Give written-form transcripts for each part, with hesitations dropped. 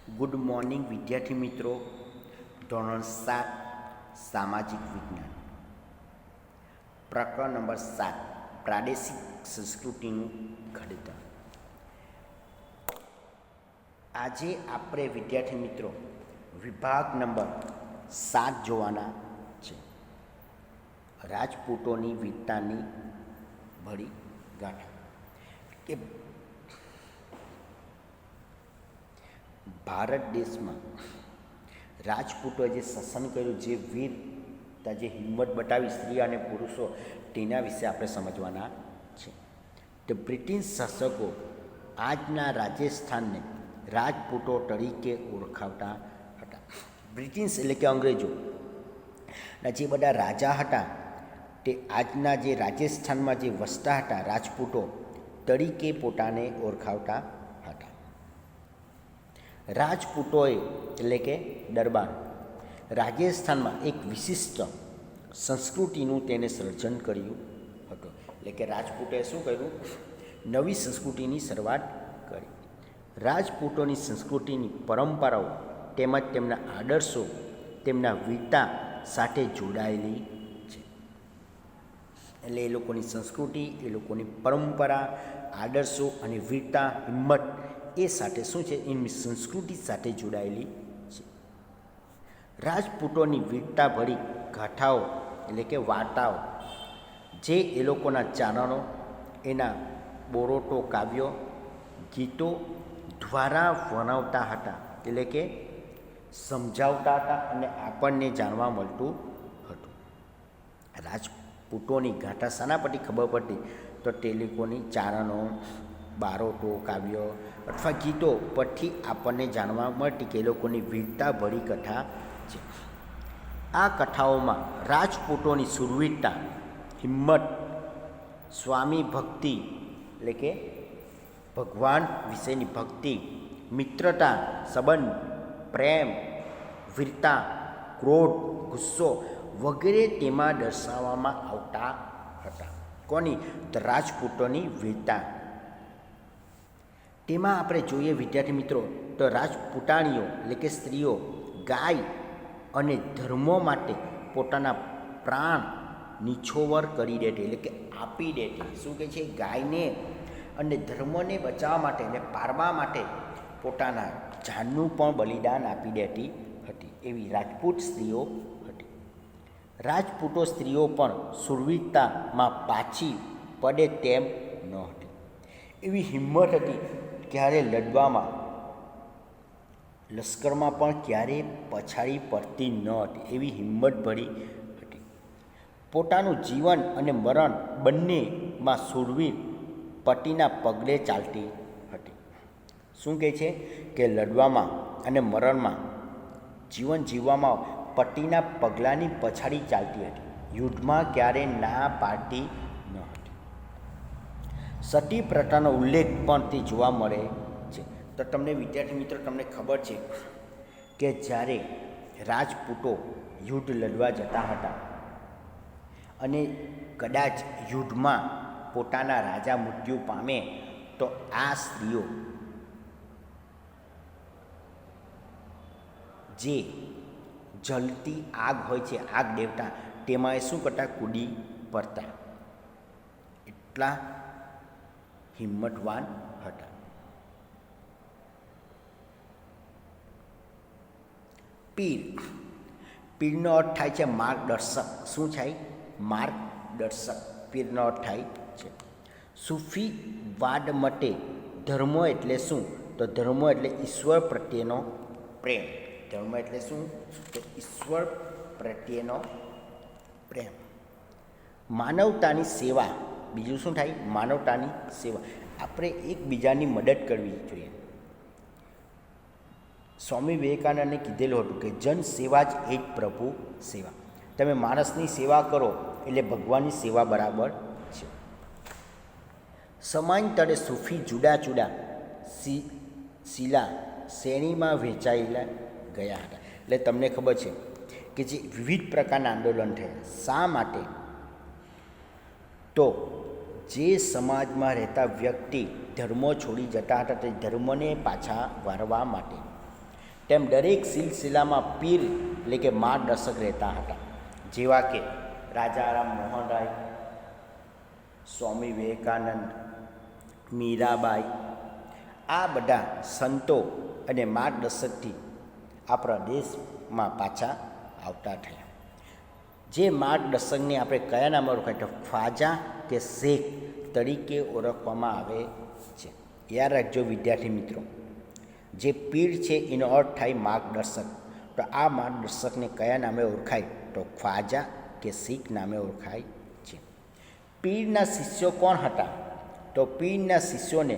Good morning વિદ્યાર્થી મિત્રો. ધોરણ 7 સામાજિક વિજ્ઞાન, પ્રકરણ નંબર 7 પ્રાદેશિક સંસ્કૃતિનું ઘડતર. આજે આપણે વિદ્યાર્થી મિત્રો વિભાગ નંબર 7 જોવાના છે. રાજપૂતોની વીરતાની ભળી ગાથા. કે ભારત દેશમાં રાજપૂતોએ જે શાસન કર્યું, જે વીરતા, જે હિંમત બતાવી સ્ત્રી અને પુરુષો, તેના વિશે આપણે સમજવાના છે. તો બ્રિટિશ શાસકો આજના રાજસ્થાનને રાજપૂતો તરીકે ઓળખાવતા હતા. બ્રિટિશ એટલે કે અંગ્રેજોના જે બધા રાજા હતા તે આજના જે રાજસ્થાનમાં જે વસતા હતા રાજપૂતો તરીકે પોતાને ઓળખાવતા હતા. રાજપૂતોએ એટલે કે દરબાર રાજસ્થાનમાં એક વિશિષ્ટ સંસ્કૃતિનું તેને સર્જન કર્યું હતું. એટલે કે રાજપૂતોએ શું કર્યું? નવી સંસ્કૃતિની શરૂઆત કરી. રાજપૂતોની સંસ્કૃતિની પરંપરાઓ તેમજ તેમના આદર્શો તેમના વીરતા સાથે જોડાયેલી છે. એટલે એ લોકોની સંસ્કૃતિ, એ લોકોની પરંપરા, આદર્શો અને વીરતા, હિંમત એ સાથે શું છે? એની સંસ્કૃતિ સાથે જોડાયેલી છે. રાજપૂતોની વીરતા ભરી ગાથાઓ એટલે કે વાર્તાઓ જે એ લોકોના ચારણો, એના બોરોટો કાવ્યો, ગીતો દ્વારા વર્ણવતા હતા, એટલે કે સમજાવતા હતા અને આપણને જાણવા મળતું હતું. રાજપૂતોની ગાથા શાના પરથી ખબર પડતી? તો તે લોકોની ચારણો, બારોટો, કાવ્યો અથવા ગીતો પરથી આપણને જાણવા મળતી કે એ લોકોની વીરતા ભરી કથા છે. આ કથાઓમાં રાજપૂતોની શૂરવીરતા, હિંમત, સ્વામી ભક્તિ એટલે કે ભગવાન વિશેની ભક્તિ, મિત્રતા, સંબંધ, પ્રેમ, વીરતા, ક્રોધ, ગુસ્સો વગેરે તેમાં દર્શાવવામાં આવતા હતા. કોની? તો રાજપૂતોની વીરતા. તેમાં આપણે જોઈએ વિદ્યાર્થી મિત્રો તો રાજપૂતાણીઓ એટલે કે સ્ત્રીઓ ગાય અને ધર્મો માટે પોતાના પ્રાણ નિછોવર કરી દેતી, એટલે કે આપી દેતી. શું કહે છે? ગાયને અને ધર્મને બચાવવા માટે અને પાળવા માટે પોતાના જાનનું પણ બલિદાન આપી દેતી હતી. એવી રાજપૂત સ્ત્રીઓ હતી. રાજપૂતો સ્ત્રીઓ પણ શૂરવીરતામાં પાછી પડે તેમ ન હતી. એવી હિંમત હતી, ક્યારે લડવામાં, લશ્કરમાં પણ ક્યારેય પછાડી પડતી ન હતી. એવી હિંમત ભરી હતી. પોતાનું જીવન અને મરણ બંનેમાં શૂરવીર પતિના પગલે ચાલતી હતી. શું કહે છે? કે લડવામાં અને મરણમાં, જીવન જીવવામાં પતિના પગલાંની પછાડી ચાલતી હતી. યુદ્ધમાં ક્યારેય ના પાડતી ન હતી. સતી પ્રથાનો ઉલ્લેખ પણ તે જોવા મળે છે. તો તમને વિદ્યાર્થી મિત્રો તમને ખબર છે કે જ્યારે રાજપૂતો યુદ્ધ લડવા જતા હતા અને કદાચ યુદ્ધમાં પોતાના રાજા મૃત્યુ પામે તો આ સ્ત્રીઓ જે જલતી આગ હોય છે, આગ દેવતા, તેમાં એ શું કરતા? કૂદી પડતા. એટલા હિંમતવાન હતા. પીર. પીરનો અર્થ થાય છે માર્ગદર્શક. શું થાય? માર્ગદર્શક પીરનો અર્થ થાય છે. સૂફીવાદ મતે ધર્મ એટલે શું? તો ધર્મ એટલે ઈશ્વર પ્રત્યેનો પ્રેમ. ધર્મ એટલે શું? તો ઈશ્વર પ્રત્યેનો પ્રેમ. માનવતાની સેવા. બીજું શું થાય? માનવતાની સેવા. આપણે એકબીજાની મદદ કરવી જોઈએ. સ્વામી વિવેકાનંદે કીધેલું હતું કે જન સેવા જ એ જ પ્રભુ સેવા. તમે માણસની સેવા કરો એટલે ભગવાનની સેવા બરાબર છે. સમયાંતરે સૂફી જુદા જુદા શિલા શ્રેણીમાં વહેંચાયેલા ગયા હતા. એટલે તમને ખબર છે કે જે વિવિધ પ્રકારના આંદોલન થયા. શા માટે? તો જે સમાજમાં રહેતા વ્યક્તિ ધર્મો છોડી જતા હતા તે ધર્મને પાછા વાળવા માટે. તેમ દરેક સિલસિલામાં પીર એટલે કે માર્ગદર્શક રહેતા હતા, જેવા કે રાજા રામ મોહન રાય, સ્વામી વિવેકાનંદ, મીરાબાઈ. આ બધા સંતો અને માર્ગદર્શકથી આપણા દેશમાં પાછા આવતા થયા. જે માર્ગદર્શકને આપણે કયા નામે ઓળખાય તો ખ્વાજા કે શેખ તરીકે ઓળખવામાં આવે છે. યાદ રાખજો વિદ્યાર્થી મિત્રો, જે પીર છે એનો અર્થ થાય માર્ગદર્શક. તો આ માર્ગદર્શકને કયા નામે ઓળખાય તો ખ્વાજા કે શીખ નામે ઓળખાય છે. પીરના શિષ્યો કોણ હતા તો પીરના શિષ્યોને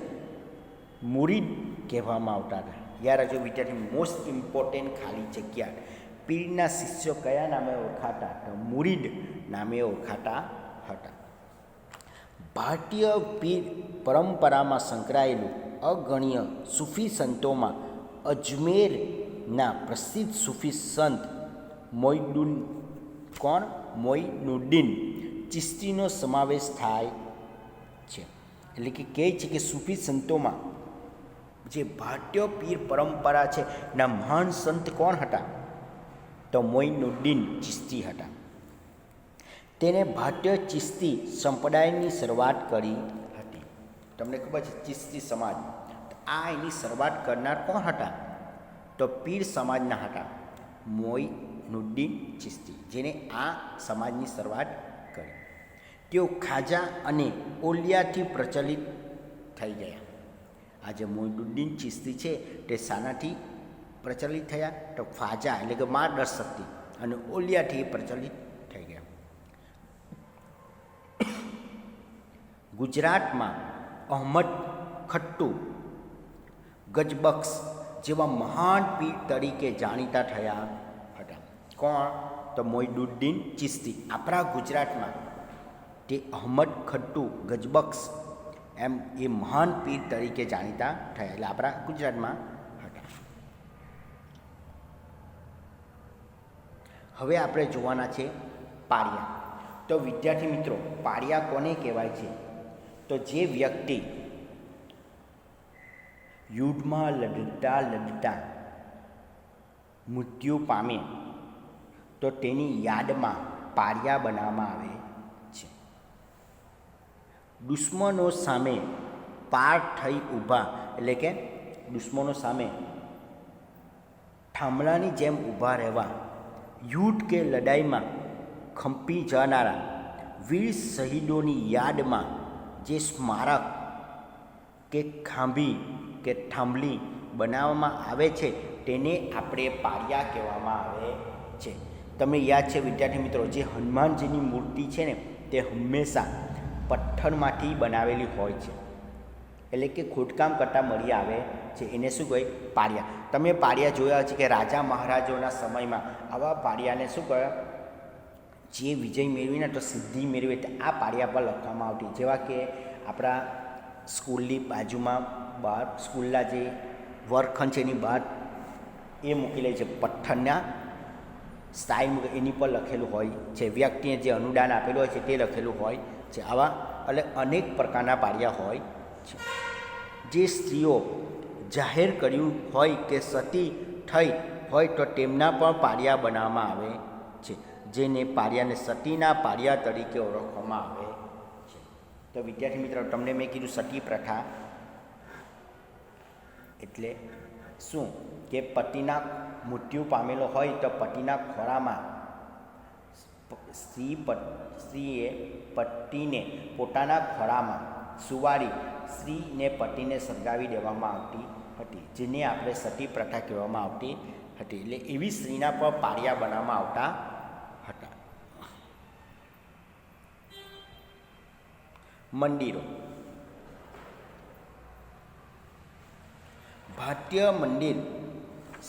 મુરીદ કહેવામાં આવતા હતા. યાદ રાખજો વિદ્યાર્થી, મોસ્ટ ઇમ્પોર્ટન્ટ ખાલી જગ્યા. પીરના શિષ્યો કયા નામે ઓળખાતા તો મુરીદ નામે ઓળખાતા હતા. ભારતીય પીર પરંપરામાં સંકળાયેલું અગણ્ય સૂફી સંતોમાં અજમેરના પ્રસિદ્ધ સૂફી સંત મોઇનુદ્દીન ચિશ્તીનો સમાવેશ થાય છે. એટલે કે કહે છે કે સૂફી સંતોમાં જે ભારતીય પીર પરંપરા છે ના મહાન સંત કોણ હતા તો મોઇનુદ્દીન ચિશ્તી હતા. તેને ભારતીય ચિશ્તી સંપ્રદાયની શરૂઆત કરી હતી. તમને ખબર છે ચિશ્તી સમાજ, આ એની શરૂઆત કરનાર કોણ હતા તો પીર સમાજના હતા મોઇનુદ્દીન ચિશ્તી, જેને આ સમાજની શરૂઆત કરી. તેઓ ખાજા અને ઓલિયાથી પ્રચલિત થઈ ગયા. આ જે મોઇનુદ્દીન ચિશ્તી છે તે શાનાથી પ્રચલિત થયા તો ખ્વાજા એટલે કે માર્ગદર્શકથી, અને ઓલિયાથી પ્રચલિત થઈ ગયા. ગુજરાતમાં અહમદ ખટ્ટુ, ગજબખ્શ જેવા મહાન પીર તરીકે જાણીતા થયા હતા. કોણ તો મોઇનુદ્દીન ચિશ્તી. આપણા ગુજરાતમાં તે અહમદ ખટ્ટુ, ગજબખ્શ એમ એ મહાન પીર તરીકે જાણીતા થયા, એટલે આપણા ગુજરાતમાં હતા. હવે આપણે જોવાના છે પાળિયા. તો વિદ્યાર્થી મિત્રો, પાળિયા કોને કહેવાય છે તો જે વ્યક્તિ યુદ્ધમાં લડતા મૃત્યુ પામે તો તેની યાદમાં પાળિયા બનાવવામાં આવે છે. દુશ્મનો સામે પાર થઈ ઊભા, એટલે કે દુશ્મનો સામે થાંભલાની જેમ ઊભા રહેવા, યુદ્ધ કે લડાઈમાં ખંપી જનારા વીર શહીદોની યાદમાં જે સ્મારક કે ખાંભી કે થાંભલી બનાવવામાં આવે છે તેને આપણે પાળિયા કહેવામાં આવે છે. તમને યાદ છે વિદ્યાર્થી મિત્રો, જે હનુમાનજીની મૂર્તિ છે ને તે હંમેશા પથ્થરમાંથી બનાવેલી હોય છે, એટલે કે ખોદકામ કરતાં મળી આવે છે. એને શું કહે પાળિયા. તમે પાળિયા જોયા છે કે રાજા મહારાજોના સમયમાં આવા પાળિયાને શું કહે, જે વિજય મેળવીને તો સિદ્ધિ મેળવી આ પાળિયા પર લખવામાં આવતી. જેવા કે આપણા સ્કૂલની બાજુમાં બહાર સ્કૂલના જે વર્ગખંડ છે એની બહાર એ મૂકી લે છે, પથ્થરના સ્ટાઇલ એની પર લખેલું હોય છે, વ્યક્તિને જે અનુદાન આપેલું હોય છે તે લખેલું હોય છે. આવા એટલે અનેક પ્રકારના પાળિયા હોય છે. જે સ્ત્રીઓ જાહેર કર્યું હોય કે સતી થઈ હોય તો તેમના પણ પાળિયા બનાવવામાં આવે છે, જેને પાળિયાને સતીના પાળિયા તરીકે ઓળખવામાં આવે છે. તો વિદ્યાર્થી મિત્રો, તમને મેં કીધું સતી પ્રથા એટલે શું કે પતિના મૃત્યુ પામેલો હોય તો પતિના ખોળામાં સ્ત્રીએ પતિને પોતાના ખોળામાં સુવાડી સ્ત્રીને પતિને સળગાવી દેવામાં આવતી હતી, જેને આપણે સતી પ્રથા કહેવામાં આવતી હતી. એટલે એવી સ્ત્રીના પર પાળિયા બનાવવામાં આવતા હતા. મંદિરો. ભારતીય મંદિર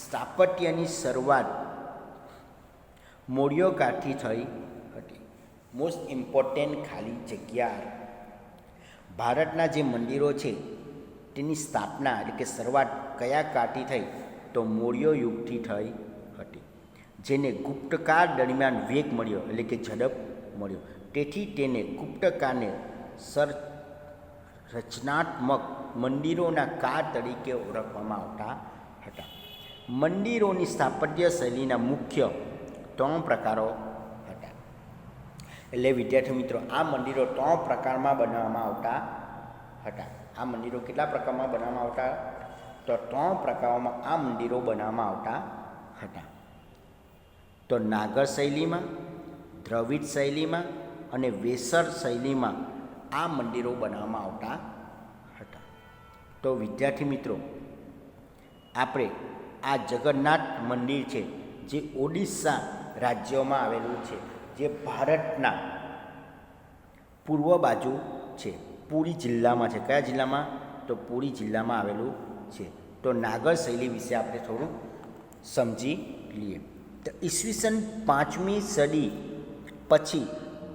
સ્થાપત્યની શરૂઆત મૌર્ય કાળથી થઈ હતી. મોસ્ટ ઇમ્પોર્ટન્ટ ખાલી જગ્યા. ભારતના જે મંદિરો છે તેની સ્થાપના એટલે કે શરૂઆત કયા કાળથી થઈ તો મૌર્ય યુગથી થઈ હતી, જેને ગુપ્તકાળ દરમિયાન વેગ મળ્યો એટલે કે ઝડપ મળ્યો. તેથી તેને ગુપ્તકાળને રચનાત્મક મંદિરોના કાળ તરીકે ઓળખવામાં આવતા હતા. મંદિરોની સ્થાપત્ય શૈલીના મુખ્ય 3 પ્રકારો હતા. એટલે વિદ્યાર્થી મિત્રો, આ મંદિરો 3 પ્રકારમાં બનાવવામાં આવતા હતા. આ મંદિરો કેટલા પ્રકારમાં બનાવવામાં આવતા? તો 3 પ્રકારોમાં આ મંદિરો બનાવવામાં આવતા હતા. તો નાગર શૈલીમાં, દ્રવિડ શૈલીમાં અને વેસર શૈલીમાં આ મંદિરો બનાવવામાં આવતા હતા. તો વિદ્યાર્થી મિત્રો, આપણે આ જગન્નાથ મંદિર છે જે ઓડિશા રાજ્યમાં આવેલું છે, જે ભારતના પૂર્વ બાજુ છે, પુરી જિલ્લામાં છે. કયા જિલ્લામાં? તો પુરી જિલ્લામાં આવેલું છે. તો નાગર શૈલી વિશે આપણે થોડું સમજી લઈએ. તો ઈસવીસન 5મી સદી પછી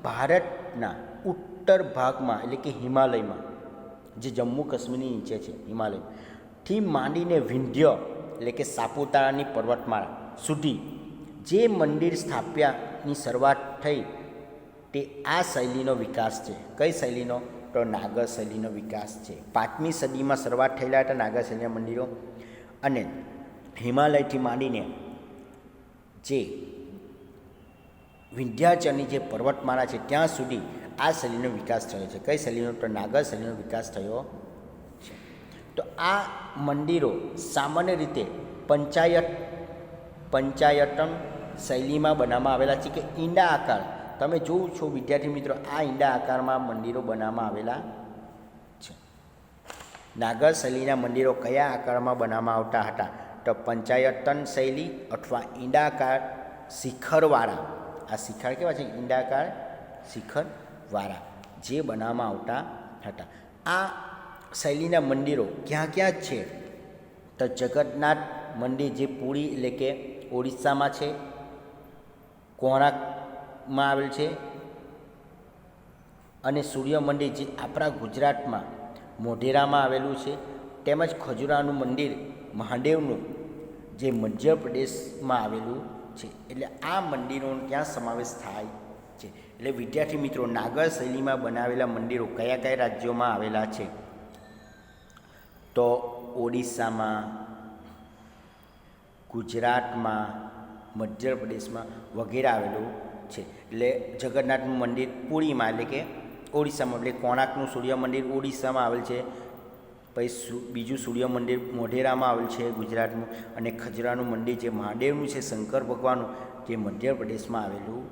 ભારતના ઉત્તર ભાગમાં, એટલે કે હિમાલયમાં, જે જમ્મુ કાશ્મીરની નીચે છે હિમાલયથી માંડીને વિંધ્ય એટલે કે સાપુતારાની પર્વતમાળા સુધી જે મંદિર સ્થાપ્યાની શરૂઆત થઈ તે આ શૈલીનો વિકાસ છે. કઈ શૈલીનો? તો નાગર શૈલીનો વિકાસ છે. 5મી સદીમાં શરૂઆત થયેલા હતા નાગર શૈલીના મંદિરો, અને હિમાલયથી માંડીને જે વિંધ્યાચલની જે પર્વતમાળા છે ત્યાં સુધી આ શૈલીનો વિકાસ થયો છે. કઈ શૈલીનો? તો નાગર શૈલીનો વિકાસ થયો છે. તો આ મંદિરો સામાન્ય રીતે પંચાયતન શૈલીમાં બનાવવામાં આવેલા છે, કે ઈંડા આકાર. તમે જોવો છો વિદ્યાર્થી મિત્રો, આ ઈંડા આકારમાં મંદિરો બનાવવામાં આવેલા છે. નાગર શૈલીના મંદિરો કયા આકારમાં બનાવવામાં આવતા હતા? તો પંચાયતન શૈલી અથવા ઈંડાકાર શિખરવાળા. આ શિખર કેવા છે? ઈંડાકાર શિખરવાળા જે બનાવવામાં આવતા હતા. આ શૈલીના મંદિરો ક્યાં ક્યાં છે? તો જગન્નાથ મંદિર જે પુરી એટલે કે ઓડિશામાં છે, કોણાર્કમાં આવેલ છે, અને સૂર્ય મંદિર જે આપણા ગુજરાતમાં મોઢેરામાં આવેલું છે, તેમજ ખજુરાનું મંદિર મહાદેવનું જે મધ્યપ્રદેશમાં આવેલું છે. એટલે આ મંદિરોનો ત્યાં સમાવેશ થાય છે. એટલે વિદ્યાર્થી મિત્રો, નાગર શૈલીમાં બનાવેલા મંદિરો કયા કયા રાજ્યોમાં આવેલા છે? તો ઓડિશામાં, ગુજરાતમાં, મધ્યપ્રદેશમાં વગેરે આવેલું છે. એટલે જગન્નાથનું મંદિર પુરીમાં એટલે કે ઓડિશામાં, એટલે કોણાર્કનું સૂર્ય મંદિર ઓડિશામાં આવેલ છે. પછી બીજું સૂર્ય મંદિર મોઢેરામાં આવેલ છે ગુજરાતનું, અને ખજરાનું મંદિર જે મહાદેવનું છે, શંકર ભગવાનનું, જે મધ્યપ્રદેશમાં આવેલું